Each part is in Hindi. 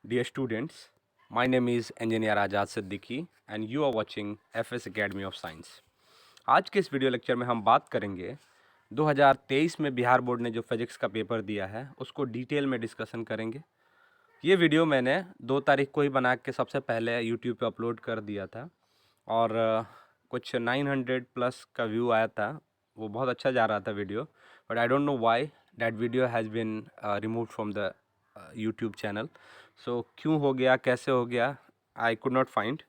Dear students, my name is Engineer Ajad Siddiqui and you are watching FS Academy of Science. आज के इस वीडियो लेक्चर में हम बात करेंगे 2023 में बिहार बोर्ड ने जो फिजिक्स का पेपर दिया है उसको डिटेल में डिस्कशन करेंगे। ये वीडियो मैंने 2 तारीख को ही बना के सबसे पहले यूट्यूब पे अपलोड कर दिया था और कुछ 900 प्लस का व्यू आया था। वो बहुत अच्छा जा रहा था video, but I don't know why that video has been removed from the YouTube channel. So क्यों हो गया, कैसे हो गया, आई कुड नॉट फाइंड।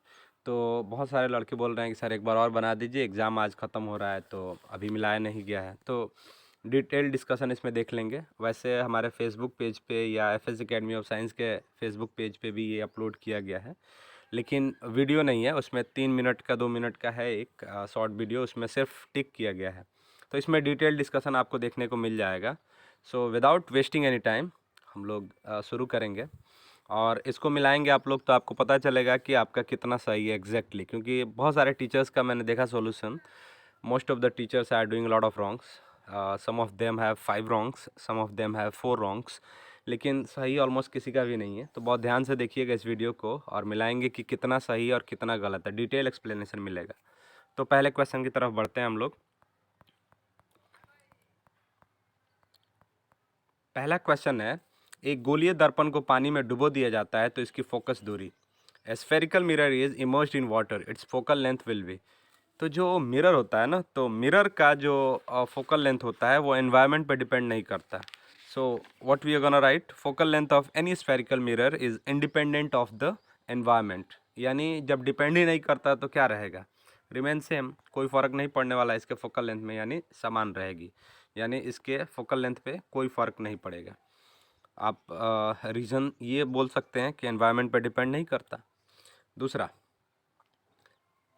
तो बहुत सारे लड़के बोल रहे हैं कि सर एक बार और बना दीजिए, एग्ज़ाम आज ख़त्म हो रहा है तो अभी मिलाया नहीं गया है। तो डिटेल डिस्कशन इसमें देख लेंगे। वैसे हमारे फेसबुक पेज पे या एफएस एकेडमी ऑफ साइंस के फेसबुक पेज पे भी ये अपलोड किया गया है, लेकिन वीडियो नहीं है उसमें। 3 मिनट का 2 मिनट का है एक शॉर्ट वीडियो, उसमें सिर्फ टिक किया गया है। तो इसमें डिटेल डिस्कशन आपको देखने को मिल जाएगा। So without wasting any time हम लोग शुरू करेंगे और इसको मिलाएंगे आप लोग, तो आपको पता चलेगा कि आपका कितना सही है एग्जैक्टली। क्योंकि बहुत सारे टीचर्स का मैंने देखा solution, most of the teachers are doing a lot of wrongs. Some of them have 5 wrongs, some of them have 4 wrongs, लेकिन सही ऑलमोस्ट किसी का भी नहीं है। तो बहुत ध्यान से देखिएगा इस वीडियो को और मिलाएंगे कि कितना सही और कितना गलत है, डिटेल एक्सप्लेनेशन मिलेगा। तो पहले क्वेश्चन की तरफ बढ़ते हैं हम लोग। पहला क्वेश्चन है, एक गोलीय दर्पण को पानी में डुबो दिया जाता है तो इसकी फोकस दूरी। ए spherical mirror is immersed in water, it's focal length will be. तो जो मिरर होता है ना, तो मिरर का जो फोकल लेंथ होता है वो एनवायरनमेंट पे डिपेंड नहीं करता। So what we are gonna write, focal length of any spherical mirror is independent of the environment. यानी जब डिपेंड ही नहीं करता तो क्या रहेगा, रिमेन सेम, कोई फ़र्क नहीं पड़ने वाला इसके फोकल लेंथ में, यानी समान रहेगी। यानी इसके फोकल लेंथ पे कोई फ़र्क नहीं पड़ेगा। आप रीज़न ये बोल सकते हैं कि एनवायरनमेंट पे डिपेंड नहीं करता। दूसरा,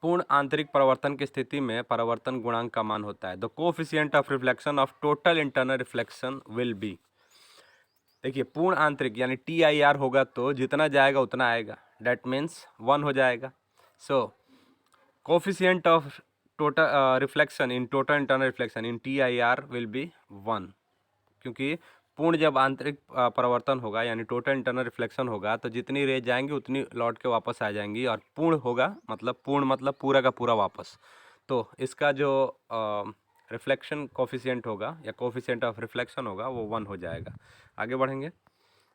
पूर्ण आंतरिक परावर्तन की स्थिति में परावर्तन गुणांक का मान होता है। The coefficient of reflection of total internal reflection will be. देखिए, पूर्ण आंतरिक यानी TIR होगा तो जितना जाएगा उतना आएगा, डैट मीन्स 1 हो जाएगा। So coefficient of total reflection in total internal reflection in TIR will be 1। क्योंकि पूर्ण जब आंतरिक परावर्तन होगा यानी टोटल इंटरनल रिफ्लेक्शन होगा तो जितनी रेज जाएंगी उतनी लौट के वापस आ जाएंगी, और पूर्ण होगा मतलब पूर्ण मतलब पूरा का पूरा वापस। तो इसका जो रिफ्लेक्शन कोफिशिएंट होगा या कोफिशिएंट ऑफ रिफ्लेक्शन होगा वो 1 हो जाएगा। आगे बढ़ेंगे।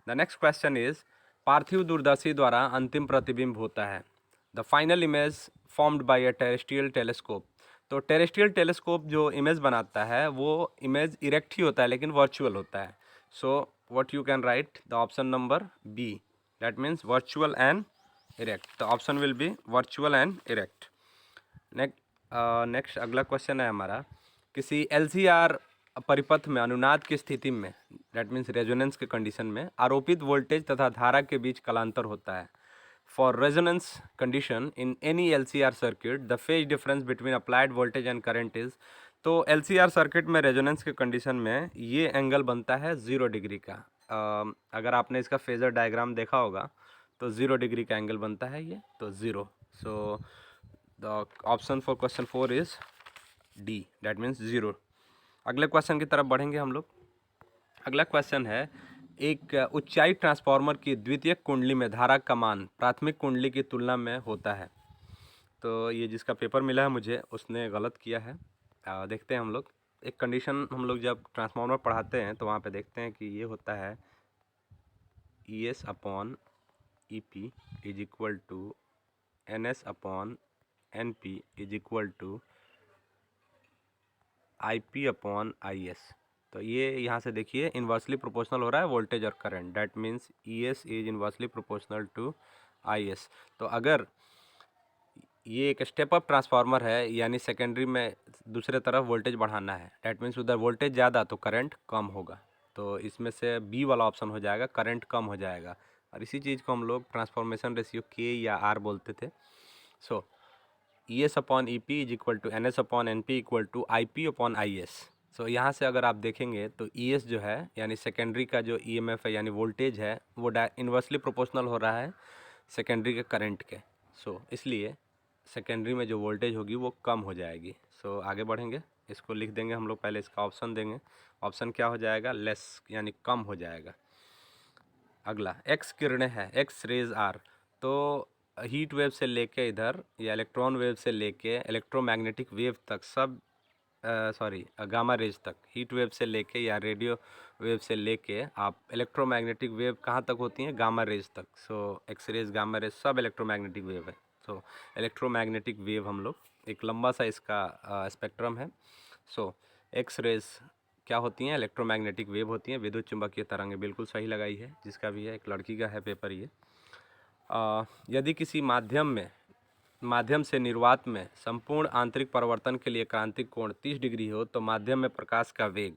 द नेक्स्ट क्वेश्चन इज, पार्थिव दूरदर्शी द्वारा अंतिम प्रतिबिंब होता है। The final image formed by a terrestrial telescope. तो टेरेस्ट्रियल टेलीस्कोप जो इमेज बनाता है वो इमेज इरेक्ट ही होता है लेकिन वर्चुअल होता है। So what you can write, the option number B, that means virtual and erect. The option will be virtual and erect. Next अगला क्वेश्चन है हमारा, किसी LCR परिपथ में अनुनाद की स्थिति में, दैट मीन्स रेजोनेंस के कंडीशन में, आरोपित वोल्टेज तथा धारा के बीच कलांतर होता है। For resonance condition in any LCR circuit the phase difference between applied voltage and current is. तो LCR सर्किट में रेजोनेंस के कंडीशन में ये एंगल बनता है 0 डिग्री का। अगर आपने इसका फेजर डायग्राम देखा होगा तो 0 डिग्री का एंगल बनता है ये, तो 0। So the option for question 4 is D, that means 0। अगले क्वेश्चन की तरफ बढ़ेंगे हम लोग। अगला क्वेश्चन है, एक ऊंचाई ट्रांसफार्मर की द्वितीयक कुंडली में धारा का मान प्राथमिक कुंडली की तुलना में होता है। तो ये जिसका पेपर मिला है मुझे उसने गलत किया है। देखते हैं हम लोग। एक कंडीशन हम लोग जब ट्रांसफार्मर पढ़ाते हैं तो वहाँ पे देखते हैं कि ये होता है ES upon EP is equal to NS upon NP is equal to IP upon IS। तो ये यहाँ से देखिए इन्वर्सली प्रोपोर्शनल हो रहा है वोल्टेज और current, that means ES is inversely proportional to IS। तो अगर ये एक स्टेप अप ट्रांसफार्मर है यानी सेकेंडरी में दूसरे तरफ वोल्टेज बढ़ाना है, डैट मीन्स उधर वोल्टेज ज़्यादा तो करंट कम होगा। तो इसमें से बी वाला ऑप्शन हो जाएगा, करंट कम हो जाएगा। और इसी चीज़ को हम लोग ट्रांसफॉर्मेशन रेशियो K या R बोलते थे। So ES upon EP is equal to NS upon NP equal to IP upon IS। So यहाँ से अगर आप देखेंगे तो ES जो है यानी सेकेंडरी का जो EMF है यानी वोल्टेज है वो इन्वर्सली प्रोपोर्शनल हो रहा है सेकेंडरी के करंट के। सो इसलिए सेकेंडरी में जो वोल्टेज होगी वो कम हो जाएगी। सो आगे बढ़ेंगे, इसको लिख देंगे हम लोग। पहले इसका ऑप्शन देंगे, ऑप्शन क्या हो जाएगा, लेस यानी कम हो जाएगा। अगला एक्स किरणें है, एक्स रेज आर, तो हीट वेव से लेके इधर या इलेक्ट्रॉन वेव से लेके इलेक्ट्रोमैग्नेटिक वेव तक सब, सॉरी गामा रेज तक, हीट वेव से लेके या रेडियो वेव से लेके आप इलेक्ट्रोमैग्नेटिक वेव कहाँ तक होती हैं, गामा रेज तक। सो एक्स रेज, गामा रेज सब इलेक्ट्रोमैग्नेटिक वेव है। सो इलेक्ट्रोमैग्नेटिक वेव हम लोग, एक लंबा सा इसका स्पेक्ट्रम है। सो एक्स रेज क्या होती हैं, इलेक्ट्रोमैग्नेटिक वेव होती हैं, विद्युत चुंबकीय तरंगें। बिल्कुल सही लगाई है, जिसका भी है, एक लड़की का है पेपर ये। यदि किसी माध्यम से निर्वात में संपूर्ण आंतरिक परिवर्तन के लिए क्रांतिक कोण 30 डिग्री हो तो माध्यम में प्रकाश का वेग।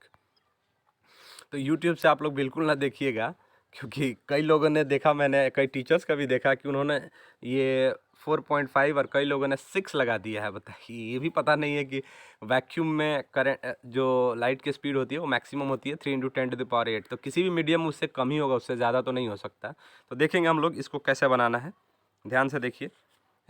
तो YouTube से आप लोग बिल्कुल ना देखिएगा, क्योंकि कई लोगों ने देखा, मैंने कई टीचर्स का भी देखा कि उन्होंने ये 4.5 और कई लोगों ने 6 लगा दिया है। बताइए, ये भी पता नहीं है कि वैक्यूम में करंट, जो लाइट की स्पीड होती है वो मैक्सिमम होती है 3 × 10⁸, तो किसी भी मीडियम में उससे कम ही होगा, उससे ज़्यादा तो नहीं हो सकता। तो देखेंगे हम लोग इसको कैसे बनाना है, ध्यान से देखिए।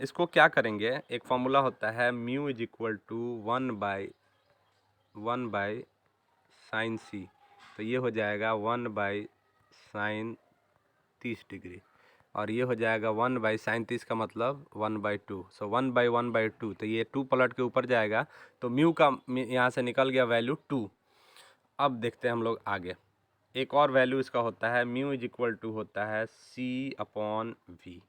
इसको क्या करेंगे, एक फॉर्मूला होता है mu is equal to 1/sin c, तो ये हो जाएगा 1/sin 30 डिग्री, और ये हो जाएगा 1/sin 30 का मतलब 1/2। सो 1/1/2, तो ये 2 पलट के ऊपर जाएगा, तो म्यू का यहाँ से निकल गया वैल्यू 2। अब देखते हैं हम लोग आगे, एक और वैल्यू इसका होता है म्यू इज इक्वल टू होता है c/v।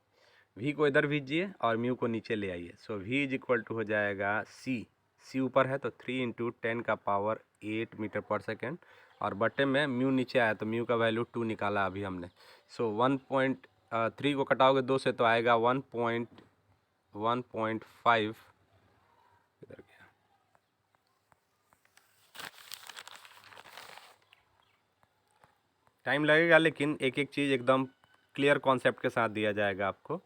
v को इधर भेजिए और म्यू को नीचे ले आइए। सो v इज इक्वल टू हो जाएगा c ऊपर है तो 3 × 10⁸ मीटर पर सेकेंड, और बटे में म्यू नीचे आया तो म्यू का वैल्यू 2 निकाला अभी हमने। सो 1.3 को कटाओगे 2 से तो आएगा 1.5। इधर गया, टाइम लगेगा, लेकिन एक एक चीज़ एकदम क्लियर कॉन्सेप्ट के साथ दिया जाएगा आपको।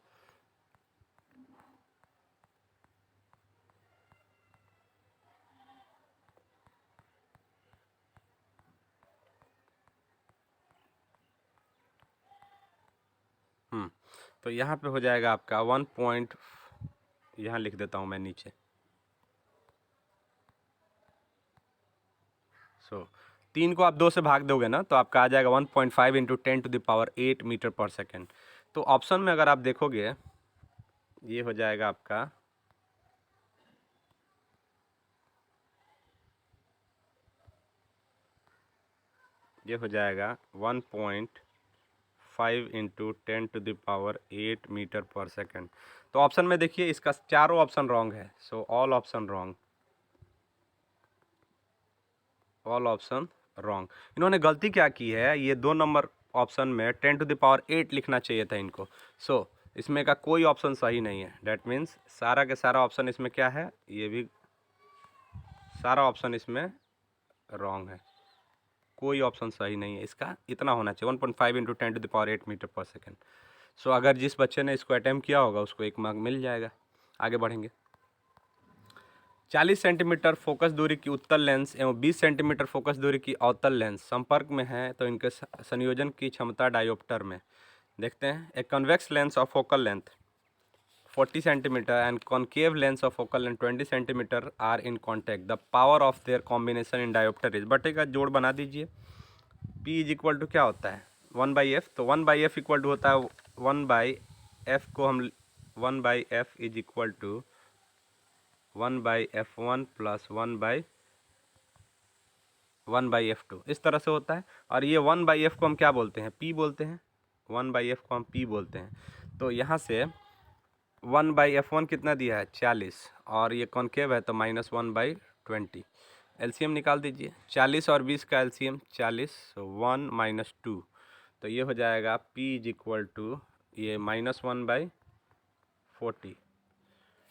तो यहाँ पे हो जाएगा आपका 1 पॉइंट, यहाँ लिख देता हूँ मैं नीचे। सो 3 को आप 2 से भाग दोगे ना तो आपका आ जाएगा 1.5 × 10⁸ मीटर पर सेकेंड। तो ऑप्शन में अगर आप देखोगे, ये हो जाएगा आपका, ये हो जाएगा 1.5 × 10⁸ मीटर पर सेकेंड। तो ऑप्शन में देखिए, इसका चारों ऑप्शन रॉन्ग है। So all option wrong, all option wrong. इन्होंने गलती क्या की है, ये 2 नंबर ऑप्शन में 10⁸ लिखना चाहिए था इनको। सो इसमें का कोई ऑप्शन सही नहीं है। डैट मीन्स सारा के सारा ऑप्शन इसमें क्या है, ये भी सारा ऑप्शन इसमें रॉन्ग है, कोई ऑप्शन सही नहीं है इसका। इतना होना चाहिए 1.5 × 10⁸ मीटर पर सेकेंड। सो अगर जिस बच्चे ने इसको अटैम्प्ट किया होगा उसको 1 मार्क मिल जाएगा। आगे बढ़ेंगे। 40 सेंटीमीटर फोकस दूरी की उत्तल लेंस एवं 20 सेंटीमीटर फोकस दूरी की अवतल लेंस संपर्क में है तो इनके संयोजन की क्षमता डायोप्टर में। देखते हैं, a convex lens of focal length 40 centimetre and concave lens of focal length 20 centimetre are in contact, the power of their combination in dioptre is. बटे का जोड़ बना दीजिए। P इज इक्वल टू क्या होता है, 1/f, तो 1/f इक्वल टू होता है 1/f को हम 1/f is equal to 1/f1 plus 1/f2 इस तरह से होता है। और ये 1/f को हम क्या बोलते हैं, P बोलते हैं। 1/f को हम P बोलते हैं। तो यहाँ से 1/f1 कितना दिया है, 40, और ये कॉन्केव है तो -1/20। एलसीएम निकाल दीजिए, 40 और 20 का एलसीएम 40, 1 - 2, तो ये हो जाएगा P इज इक्वल टू ये -1/40।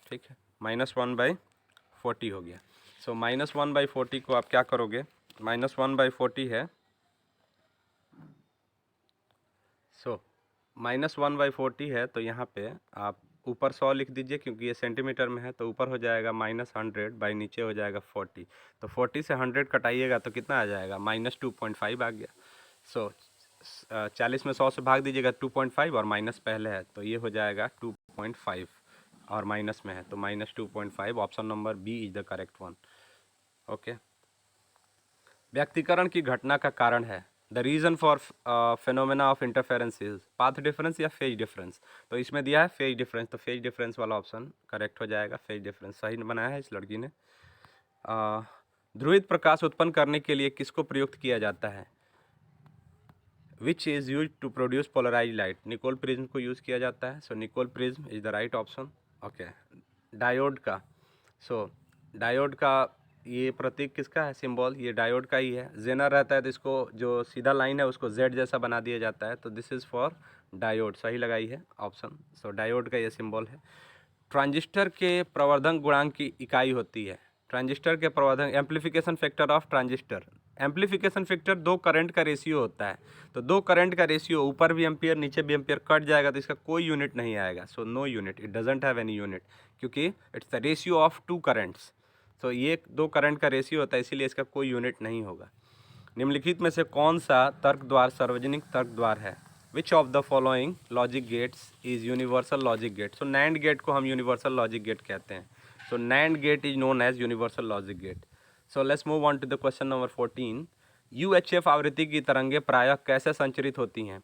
ठीक है, -1/40 हो गया। सो -1/40 को आप क्या करोगे, -1/40 है, सो -1/40 है तो यहाँ पे आप ऊपर 100 लिख दीजिए, क्योंकि ये सेंटीमीटर में है तो ऊपर हो जाएगा -100 बाई नीचे हो जाएगा 40। तो 40 से 100 कटाइएगा तो कितना आ जाएगा, -2.5 आ गया। सो 40 में 100 से भाग दीजिएगा 2.5 और माइनस पहले है तो ये हो जाएगा 2.5, और माइनस में है तो -2.5। Option number B is the correct one. Okay. व्यक्तिकरण की घटना का कारण है the reason for phenomena of interference is path difference या फेज डिफरेंस। तो इसमें दिया है फेज डिफरेंस, तो फेज डिफरेंस वाला ऑप्शन करेक्ट हो जाएगा। फेज डिफरेंस सही बनाया है इस लड़की ने। ध्रुवित प्रकाश उत्पन्न करने के लिए किसको प्रयुक्त किया जाता है? Which is use to produce polarise light? Nicol prism को यूज़ किया जाता है। So Nicol prism is the right option. Okay, diode का, सो डायोड का ये प्रतीक किसका है, सिंबल? ये डायोड का ही है। जेनर रहता है तो इसको जो सीधा लाइन है उसको जेड जैसा बना दिया जाता है, तो दिस इज़ फॉर डायोड। सही लगाई है ऑप्शन। सो डायोड का ये सिंबल है। ट्रांजिस्टर के प्रवर्धन गुणांक की इकाई होती है। ट्रांजिस्टर के प्रवर्धन, amplification factor of transistor. Amplification factor दो करंट का रेशियो होता है, तो दो करंट का रेशियो ऊपर भी एम्पियर नीचे भी एम्पियर कट जाएगा तो इसका कोई यूनिट नहीं आएगा। So no unit, it doesn't have any unit, क्योंकि it's the ratio of two currents. तो ये दो करंट का रेशियो होता है, इसीलिए इसका कोई यूनिट नहीं होगा। निम्नलिखित में से कौन सा तर्क द्वार सार्वजनिक तर्क द्वार है? Which of the following logic gates is universal logic gate? So NAND gate को हम यूनिवर्सल लॉजिक गेट कहते हैं। So NAND gate is known as universal logic gate. So let's move on to the question number 14। UHF आवृत्ति की तरंगें प्रायः कैसे संचरित होती हैं?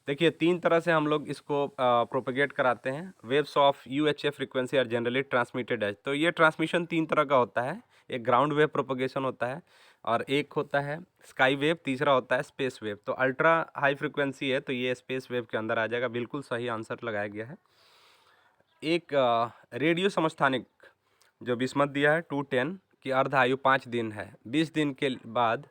देखिए, तीन तरह से हम लोग इसको प्रोपेगेट कराते हैं। Waves of UHF frequency are generally transmitted as, तो ये ट्रांसमिशन तीन तरह का होता है। एक ग्राउंड वेव प्रोपेगेशन होता है, और एक होता है स्काई वेव, तीसरा होता है स्पेस वेव। तो अल्ट्रा हाई फ्रीक्वेंसी है तो ये स्पेस वेव के अंदर आ जाएगा। बिल्कुल सही आंसर लगाया गया है। एक रेडियो समस्थानिक जो बिस्मत दिया है 210 की अर्ध आयु 5 दिन है। 20 दिन के बाद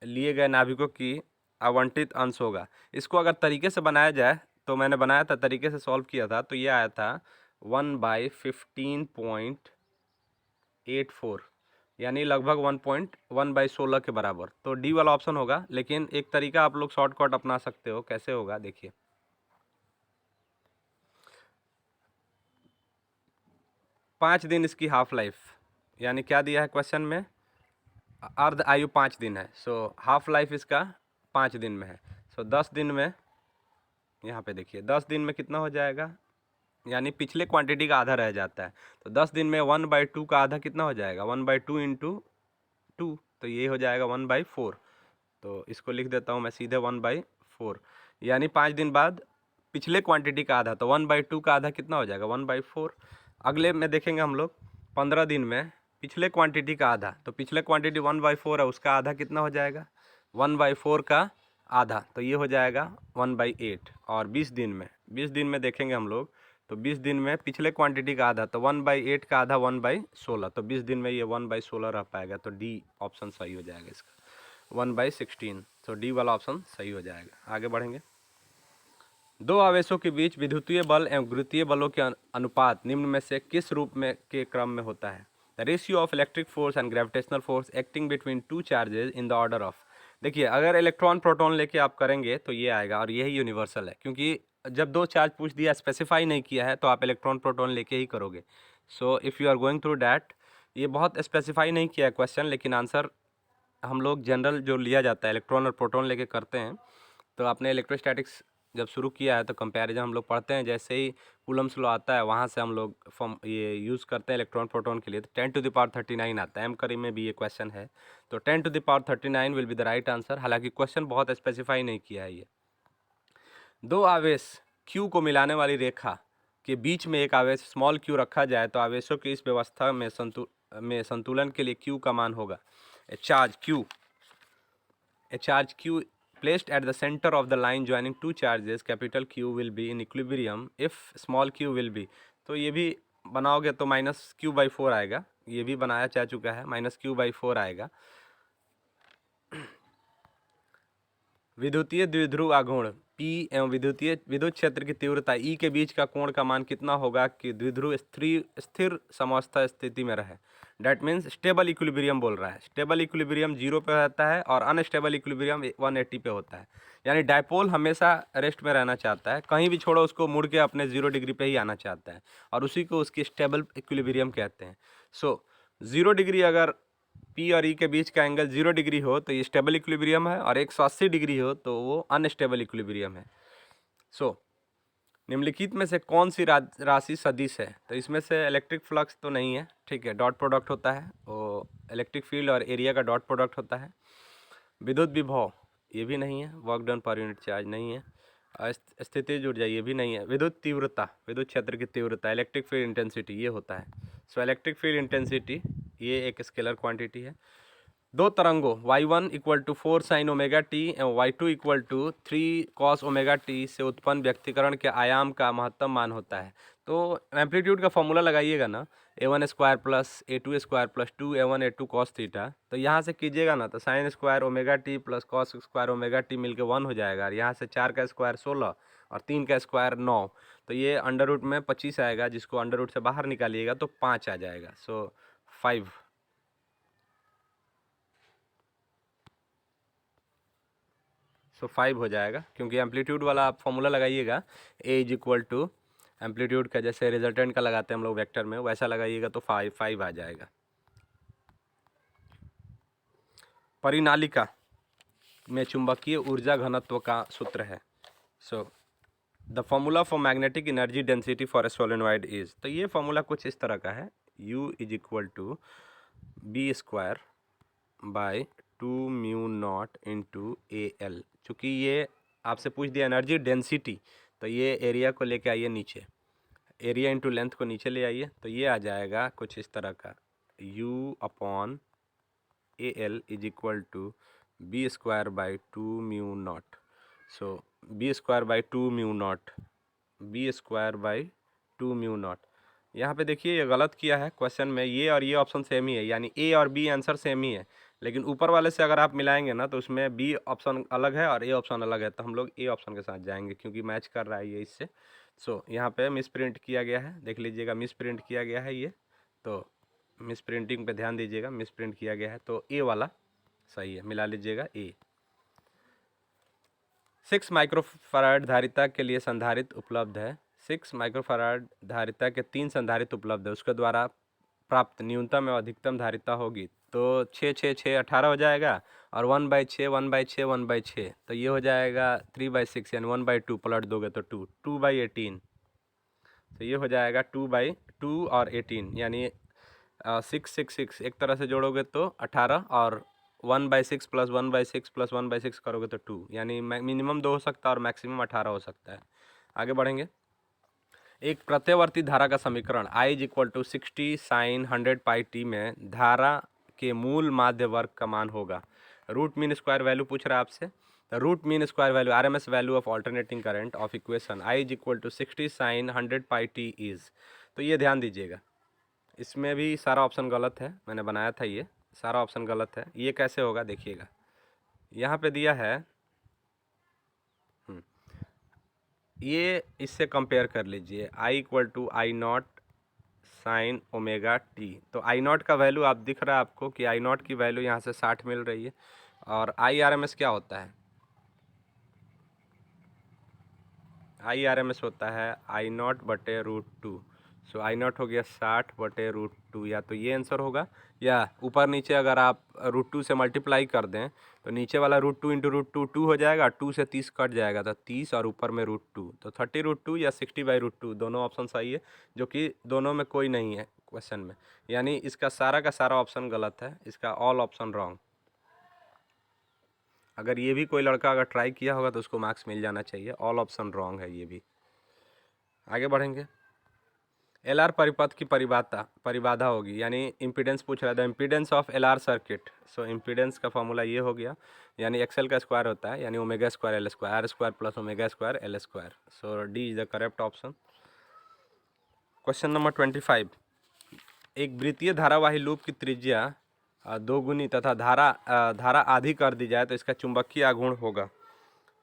लिए गए नाभिकों की आवंटित अंश होगा। इसको अगर तरीके से बनाया जाए, तो मैंने बनाया था, तरीके से सॉल्व किया था, तो ये आया था 1/15.84, यानी लगभग 1.1/16 के बराबर। तो डी वाला ऑप्शन होगा। लेकिन एक तरीका आप लोग शॉर्टकट अपना सकते हो, कैसे होगा देखिए। पाँच दिन इसकी हाफ लाइफ, यानी क्या दिया है क्वेश्चन में? अर्ध आयु 5 दिन है। सो हाफ लाइफ इसका 5 दिन में है। सो 10 दिन में, यहाँ पे देखिए 10 दिन में कितना हो जाएगा, यानी पिछले क्वांटिटी का आधा रह जाता है। तो 10 दिन में 1/2 का आधा कितना हो जाएगा? 1/2 इंटू 2, तो ये हो जाएगा 1/4। तो इसको लिख देता हूँ मैं सीधे 1/4, यानी 5 दिन बाद पिछले क्वांटिटी का आधा, तो 1/2 का आधा कितना हो जाएगा? 1/4। अगले में देखेंगे हम लोग 15 दिन में पिछले क्वांटिटी का आधा, तो पिछले क्वांटिटी 1/4 है, उसका आधा कितना हो जाएगा? 1/4 का आधा, तो ये हो जाएगा 1/8। और 20 दिन में देखेंगे हम लोग, तो 20 दिन में पिछले क्वांटिटी का आधा, तो 1/8 का आधा 1/16, तो 20 दिन में ये 1/16 रह पाएगा। तो डी ऑप्शन सही हो जाएगा इसका, 1/16। तो डी वाला ऑप्शन सही हो जाएगा। आगे बढ़ेंगे। दो आवेशों के बीच विद्युतीय बल एवं गुरुत्वीय बलों के अनुपात निम्न में से किस रूप में के क्रम में होता है? The ratio of electric force and gravitational force acting between two charges in the order of. देखिए, अगर इलेक्ट्रॉन प्रोटॉन लेके आप करेंगे तो ये आएगा, और यही यूनिवर्सल है, क्योंकि जब दो चार्ज पूछ दिया, स्पेसिफाई नहीं किया है, तो आप इलेक्ट्रॉन प्रोटॉन लेके ही करोगे। So if you are going through that, ये बहुत स्पेसिफाई नहीं किया है क्वेश्चन, लेकिन आंसर हम लोग जनरल जो लिया जाता है इलेक्ट्रॉन और प्रोटॉन लेके करते हैं। तो आपने इलेक्ट्रोस्टैटिक्स जब शुरू किया है तो कंपैरिजन हम लोग पढ़ते हैं, जैसे ही कूलम्स लॉ आता है वहाँ से हम लोग फॉर्म ये यूज़ करते हैं इलेक्ट्रॉन प्रोटॉन के लिए। तो 10⁻39 आता है, एम करी में भी ये क्वेश्चन है। तो 10⁻39 will be the right answer. हालांकि क्वेश्चन बहुत स्पेसिफाई नहीं किया है ये। दो आवेश Q को मिलाने वाली रेखा के बीच में एक आवेश स्मॉल q रखा जाए तो आवेशों की इस व्यवस्था में संतुलन के लिए Q का मान होगा। A charge Q placed at the center of the line joining two charges capital Q will be in equilibrium if small q will be। तो ये भी बनाओगे तो -q/4 आएगा। ये भी बनाया जा चुका है, -q/4 आएगा। विद्युतीय द्विध्रुव आघूर्ण P एवं विद्युत क्षेत्र की तीव्रता E के बीच का कोण का मान कितना होगा कि द्विध्रुव स्थिर समावस्था स्थिति में रहे? डैट मीन्स स्टेबल इक्विलिब्रियम बोल रहा है। स्टेबल इक्विलिब्रियम 0 पे रहता है और अनस्टेबल इक्विलिब्रियम 180 पे होता है। यानी डायपोल हमेशा रेस्ट में रहना चाहता है, कहीं भी छोड़ो उसको मुड़ के अपने 0 डिग्री पे ही आना चाहता है, और उसी को उसकी स्टेबल इक्विलिब्रियम कहते हैं। सो 0 डिग्री अगर P और E के बीच का एंगल 0 डिग्री हो तो ये स्टेबल इक्विलिब्रियम है, और 180 डिग्री हो तो वो अनस्टेबल इक्विलिब्रियम है। सो निम्नलिखित में से कौन सी राशि सदिश है? तो इसमें से इलेक्ट्रिक फ्लक्स तो नहीं है, ठीक है, डॉट प्रोडक्ट होता है, वो इलेक्ट्रिक फील्ड और एरिया का डॉट प्रोडक्ट होता है। विद्युत विभव ये भी नहीं है। Work done per unit charge नहीं है। स्थितिज ऊर्जा ये भी नहीं है। विद्युत तीव्रता, विद्युत क्षेत्र की तीव्रता, इलेक्ट्रिक फील्ड इंटेंसिटी ये होता है। सो इलेक्ट्रिक फील्ड इंटेंसिटी ये एक स्केलर क्वांटिटी है। दो तरंगों y1 equal to 4 sine omega T एवं y2 equal to 3 cos omega T से उत्पन्न व्यक्तीकरण के आयाम का महत्तम मान होता है। तो एम्पलीट्यूड का फॉर्मूला लगाइएगा ना, a1 square plus a2 square plus 2a1 a2 cos theta, तो यहाँ से कीजिएगा ना तो sine square omega T plus cos square omega T मिलकर 1 हो जाएगा। और यहाँ से 4 का स्क्वायर 16 और 3 का स्क्वायर 9, तो ये अंडर रूट में 25 आएगा, जिसको अंडर रूट से बाहर निकालिएगा तो 5 आ जाएगा। सो 5 5 हो जाएगा, क्योंकि एम्पलीट्यूड वाला आप फॉर्मूला लगाइएगा ए इज इक्वल टू एम्पलीट्यूड का, जैसे रिजल्टेंट का लगाते हैं हम लोग वेक्टर में, वैसा लगाइएगा तो 5 आ जाएगा। परिनालिका में चुंबकीय ऊर्जा घनत्व का सूत्र है। So the formula for magnetic energy density for a solenoid is, तो ये फॉर्मूला कुछ इस तरह का है, U is equal to B square by 2 mu naught into A L. चूँकि ये आपसे पूछ दिया एनर्जी डेंसिटी, तो ये एरिया को लेके आइए नीचे, एरिया इंटू लेंथ को नीचे ले आइए, तो ये आ जाएगा कुछ इस तरह का, U upon A L is equal to B square by 2 mu naught. So B square by 2 mu naught, B square by 2 mu naught. यहाँ पे देखिए ये गलत किया है क्वेश्चन में, ये और ये ऑप्शन सेम ही है, यानी ए और बी आंसर सेम ही है, लेकिन ऊपर वाले से अगर आप मिलाएंगे ना तो उसमें बी ऑप्शन अलग है और ए ऑप्शन अलग है, तो हम लोग ए ऑप्शन के साथ जाएंगे क्योंकि मैच कर रहा है ये इससे। सो यहाँ पे मिस प्रिंट किया गया है, देख लीजिएगा मिस प्रिंट किया गया है ये, तो मिस प्रिंटिंग पे ध्यान दीजिएगा, मिस प्रिंट किया गया है, तो ए वाला सही है, मिला लीजिएगा ए। 6 माइक्रोफराड धारिता के लिए संधारित्र उपलब्ध है। 6 माइक्रोफराड धारिता के 3 संधारित्र उपलब्ध है, उसके द्वारा प्राप्त न्यूनतम एवं अधिकतम धारिता होगी, तो 6 6 6 18 हो जाएगा, और 1/6 1/6 1/6, तो ये हो जाएगा 3/6, यानी 1/2 पलट दोगे तो 2 2/18, तो ये हो जाएगा 2/2 और 18, यानी 6 6 6 एक तरह से जोड़ोगे तो 18, और 1/6 प्लस 1/6 प्लस 1/6 करोगे तो 2, यानी मिनिमम 2 हो सकता है और मैक्सिमम 18 हो सकता है। आगे बढ़ेंगे। एक प्रत्यवर्ती धारा का समीकरण I is equal to 60 sine 100 pi T में धारा के मूल माध्य वर्ग का मान होगा। रूट मीन स्क्वायर वैल्यू पूछ रहा है आपसे, तो root mean square value RMS value of alternating current of equation I is equal to 60 sine 100 pi T is. तो ये ध्यान दीजिएगा, इसमें भी सारा ऑप्शन गलत है, मैंने बनाया था ये सारा ऑप्शन गलत है। ये कैसे होगा देखिएगा, यहाँ पे दिया है, ये इससे कंपेयर कर लीजिए, I equal to I naught sine omega T, तो आई नॉट का वैल्यू आप दिख रहा है आपको कि आई नॉट की वैल्यू यहाँ से 60 मिल रही है, और IRMS क्या होता है, IRMS होता है आई नॉट बटे √2। सो आई नॉट हो गया 60/√2, या तो ये आंसर होगा, या ऊपर नीचे अगर आप √2 से मल्टीप्लाई कर दें तो नीचे वाला √2 इंटू √2 2 हो जाएगा, 2 से 30 कट जाएगा तो 30, और ऊपर में √2, तो 30/2 या 60/√2 दोनों ऑप्शन सही है, जो कि दोनों में कोई नहीं है क्वेश्चन में, यानी इसका सारा का सारा ऑप्शन गलत है, इसका ऑल ऑप्शन रॉन्ग। अगर ये भी कोई लड़का अगर ट्राई किया होगा तो उसको मार्क्स मिल जाना चाहिए, ऑल ऑप्शन रॉन्ग है ये भी। आगे बढ़ेंगे। LR परिपथ की परिबाधा होगी, यानी इम्पीडेंस पूछ रहा है, the impedance of LR circuit. So impedance का फॉर्मूला ये हो गया, यानी XL का स्क्वायर होता है, यानी omega square L square, R square plus omega square L square. So D is the correct option. Question number 25। एक वृत्तीय धारावाही लूप की त्रिज्या 2 गुनी तथा धारा आधी कर दी जाए तो इसका चुंबकीय आघूर्ण होगा।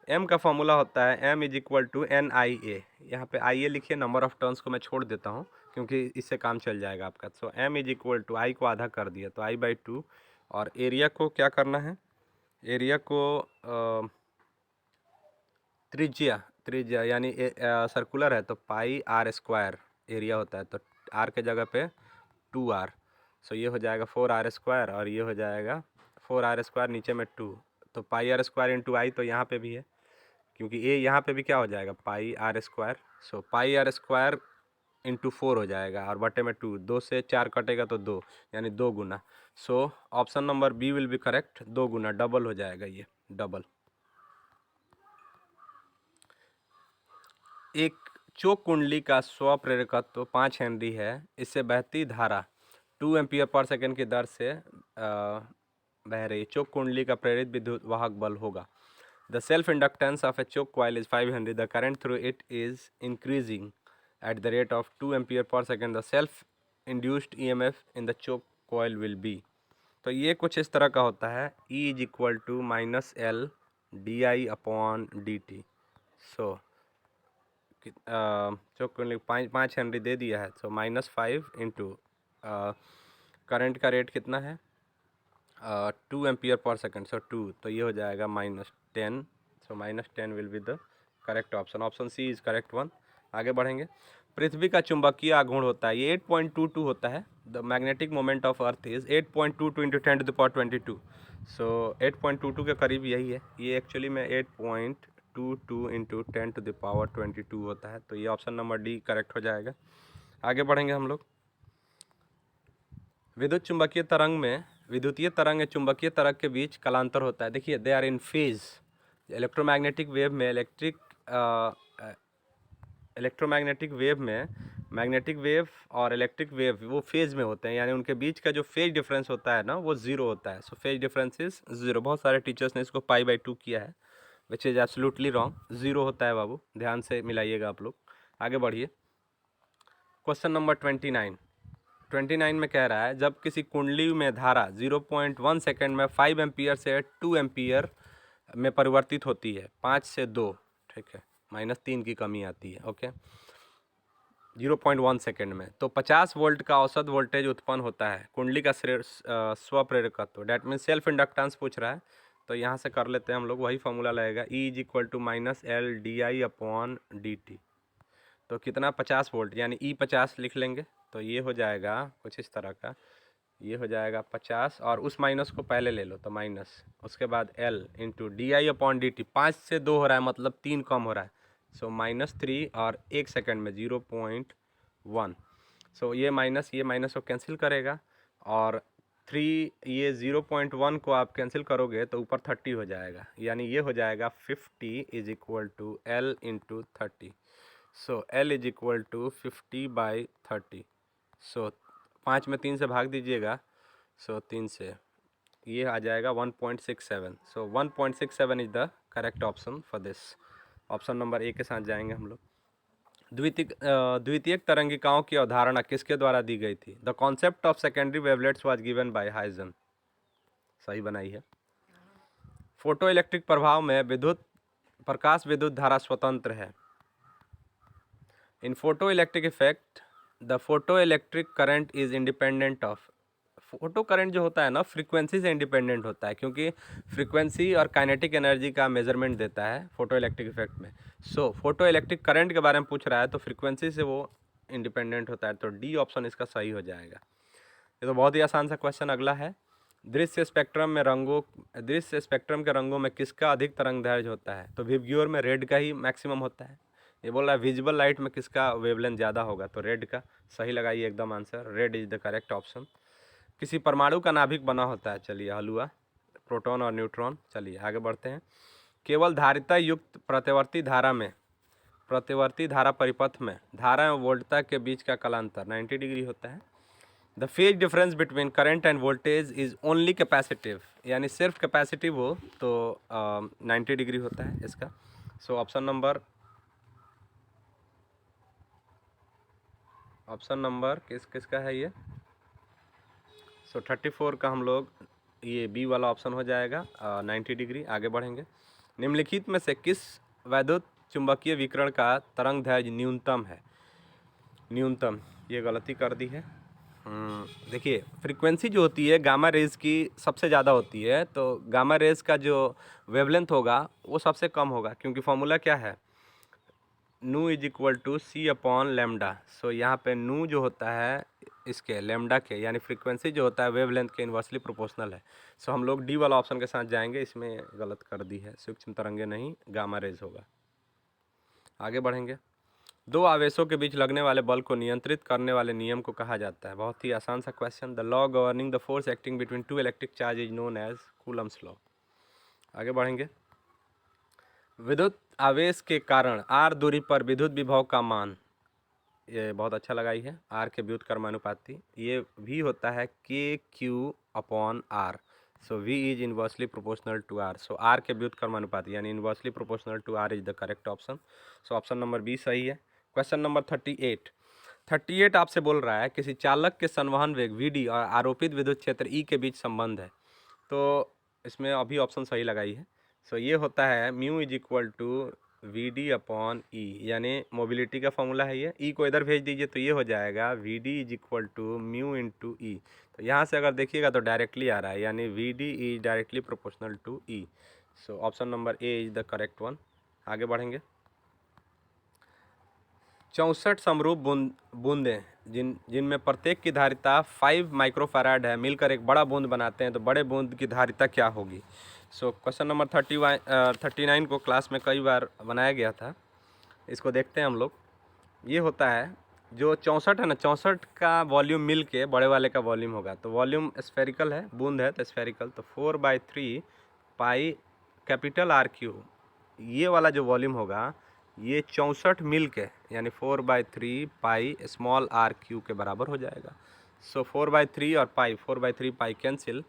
M का फॉर्मूला होता है M is equal to NIA, यहाँ पे IA लिखिए, नंबर ऑफ टर्न्स को मैं छोड़ देता हूँ क्योंकि इससे काम चल जाएगा आपका। So M is equal to I को आधा कर दिया तो I/2, और एरिया को क्या करना है, एरिया को त्रिज्या यानी सर्कुलर है तो πr² एरिया होता है, तो R के जगह पे 2R। सो ये हो जाएगा 4R², और ये हो जाएगा 4R², नीचे में 2, तो πr² इंटू I, तो यहाँ पे भी है क्योंकि ये यहाँ पे भी क्या हो जाएगा πr²। सो πr² इंटू 4 हो जाएगा, और बटे में 2, 2 से 4 कटेगा तो 2, यानी 2 गुना। So option number B will be correct, 2 गुना, डबल हो जाएगा ये, डबल। एक चोक कुंडली का स्व प्रेरकत्व 5 हेनरी है। इससे बहती धारा 2 एम्पीयर पर सेकंड की दर से बह रही। चोक कुंडली का प्रेरित विद्युत वाहक बल होगा। The self inductance of a choke coil is 5 henry. The current through it is increasing at the rate of 2 ampere per second. The self induced EMF in the choke coil will be। तो ये कुछ इस तरह का होता है, E is equal to minus L D I upon D T. So choke कुंडली 5 हेनरी दे दिया है, सो -5 इंटू करंट का रेट कितना है 2 एम्पियर पर सेकंड, सो 2, तो ये हो जाएगा -10। So -10 will be the correct option. Option C is correct one. आगे बढ़ेंगे। पृथ्वी का चुंबकीय आघूर्ण होता है, ये 8.22 होता है। The magnetic moment of earth is 8.22 into 10⁻²2। सो 8.22 के करीब यही है। ये एक्चुअली में 8.22 इंटू 10⁻²2 होता है। तो ये ऑप्शन नंबर डी करेक्ट हो जाएगा। आगे बढ़ेंगे हम लोग। विद्युत चुंबकीय तरंग में विद्युतीय तरंग या चुंबकीय तरंग के बीच कलांतर होता है। देखिए, they are in phase. Electromagnetic wave में मैग्नेटिक वेव और इलेक्ट्रिक वेव वो फेज में होते हैं, यानी उनके बीच का जो फेज डिफरेंस होता है ना, वो ज़ीरो होता है। So phase difference is zero. बहुत सारे टीचर्स ने इसको π/2 किया है, which is absolutely wrong. Zero होता है बाबू, ध्यान से मिलाइएगा आप लोग। आगे बढ़िए। क्वेश्चन नंबर 29 में कह रहा है, जब किसी कुंडली में धारा 0.1 सेकेंड में 5 एम्पियर से 2 एम्पियर में परिवर्तित होती है, 5 से 2, ठीक है, -3 की कमी आती है, ओके, 0.1 सेकेंड में, तो 50 वोल्ट का औसत वोल्टेज उत्पन्न होता है। कुंडली का स्व प्रेरकत्व, डैट मीन सेल्फ इंडक्टेंस पूछ रहा है। तो यहाँ से कर लेते हैं हम लोग, वही फॉर्मूला लगेगा, E is equal to -LdI/dt। तो कितना 50 वोल्ट, यानी E 50 लिख लेंगे। तो ये हो जाएगा कुछ इस तरह का, ये हो जाएगा 50, और उस माइनस को पहले ले लो, तो माइनस, उसके बाद L इंटू DI/dt। 5 से 2 हो रहा है, मतलब 3 कम हो रहा है। सो -3 और 1 सेकंड में 0.1। सो ये माइनस को कैंसिल करेगा, और 3 ये 0.1 को आप कैंसिल करोगे तो ऊपर 30 हो जाएगा, यानी ये हो जाएगा 50 is equal to L into 30। So L is equal to 50/30। So 5 में 3 से भाग दीजिएगा, सो 3 से ये आ जाएगा 1.67। सो 1.67 is the correct option for this. Option number ए के साथ जाएंगे हम लोग। द्वितीयक तरंगिकाओं की अवधारणा किसके द्वारा दी गई थी? The concept of secondary wavelets was given by Huygens. सही बनाई है। फोटो इलेक्ट्रिक प्रभाव में प्रकाश विद्युत धारा स्वतंत्र है। In photo electric effect the photo electric current is independent of. Photo current जो होता है ना, फ्रीक्वेंसी से इंडिपेंडेंट होता है, क्योंकि फ्रीक्वेंसी और काइनेटिक एनर्जी का मेजरमेंट देता है फोटो इलेक्ट्रिक इफेक्ट में। सो फोटो इलेक्ट्रिक करंट के बारे में पूछ रहा है, तो फ्रीक्वेंसी से वो इंडिपेंडेंट होता है। तो डी ऑप्शन इसका सही हो जाएगा। ये तो बहुत ही आसान सा क्वेश्चन। अगला है, दृश्य स्पेक्ट्रम के रंगों में किसका अधिक तरंग दैर्ध्य होता है? तो विबग्योर में रेड का ही मैक्सिमम होता है। ये बोल रहा है विजिबल लाइट में किसका वेवलेंथ ज़्यादा होगा? तो रेड का। सही लगाइए एकदम answer, red is the correct option. किसी परमाणु का नाभिक बना होता है, चलिए हलुआ, प्रोटॉन और न्यूट्रॉन। चलिए आगे बढ़ते हैं। केवल धारिता युक्त प्रतिवर्ती धारा परिपथ में धारा एवं वोल्टता के बीच का कलांतर 90 डिग्री होता है। The phase difference between current end voltage is only capacitive, यानी सिर्फ कैपेसिटिव हो तो 90 डिग्री होता है इसका। सो ऑप्शन नंबर किसका है ये? सो 34 का हम लोग, ये बी वाला ऑप्शन हो जाएगा 90 डिग्री। आगे बढ़ेंगे। निम्नलिखित में से किस वैद्युत चुंबकीय विकिरण का तरंग दैर्ध्य न्यूनतम है? न्यूनतम, ये गलती कर दी है। देखिए, फ्रीक्वेंसी जो होती है गामा रेज की सबसे ज़्यादा होती है, तो गामा रेज का जो वेवलेंथ होगा वो सबसे कम होगा, क्योंकि फॉर्मूला क्या है, nu is equal to C upon lambda. So यहाँ पे नू जो होता है इसके लेमडा के, यानी फ्रीक्वेंसी जो होता है वेवलेंथ के इन्वर्सली प्रोपोर्शनल है। सो हम लोग डी वाला ऑप्शन के साथ जाएंगे, इसमें गलत कर दी है, सूक्ष्म तरंगे नहीं, गामा रेज होगा। आगे बढ़ेंगे। दो आवेशों के बीच लगने वाले बल को नियंत्रित करने वाले नियम को कहा जाता है? बहुत ही आसान सा question. The law governing the force acting between two electric charge is known as Coulomb's law. आगे बढ़ेंगे। विद्युत आवेश के कारण आर दूरी पर विद्युत विभव का मान, ये बहुत अच्छा लगा ही है, आर के व्युत्क्रमानुपाती, ये भी होता है के Q upon R. So V is inversely proportional to R. So R के व्युत्क्रमानुपाती यानी inversely proportional to R is the correct option. So option number B सही है। क्वेश्चन नंबर 38 आपसे बोल रहा है किसी चालक के संवहन वेग वीडी और आरोपित विद्युत क्षेत्र ई के बीच संबंध है। तो इसमें अभी ऑप्शन सही लगाई है। सो ये होता है mu is equal to V D upon E, यानी मोबिलिटी का फॉर्मूला है ये। ई को इधर भेज दीजिए तो ये हो जाएगा V D is equal to mu into E. तो यहाँ से अगर देखिएगा तो डायरेक्टली आ रहा है, यानी V D is directly proportional to E. So option number A is the correct one. आगे बढ़ेंगे। 64 समरूप बूंदें जिनमें प्रत्येक की धारिता 5 माइक्रोफैराड है मिलकर एक बड़ा बूंद बनाते हैं, तो बड़े बूंद की धारिता क्या होगी। सो क्वेश्चन नंबर 39 को क्लास में कई बार बनाया गया था, इसको देखते हैं हम लोग। ये होता है जो 64 है ना, 64 का वॉल्यूम मिल के बड़े वाले का वॉल्यूम होगा। तो वॉल्यूम स्फेरिकल है, बूंद है तो स्फेरिकल, तो 4/3 पाई कैपिटल आर क्यू, ये वाला जो वॉल्यूम होगा ये 64 मिल के यानी 4/3 पाई स्मॉल आर क्यू के बराबर हो जाएगा। सो 4/3 और पाई, 4/3 पाई कैंसिल।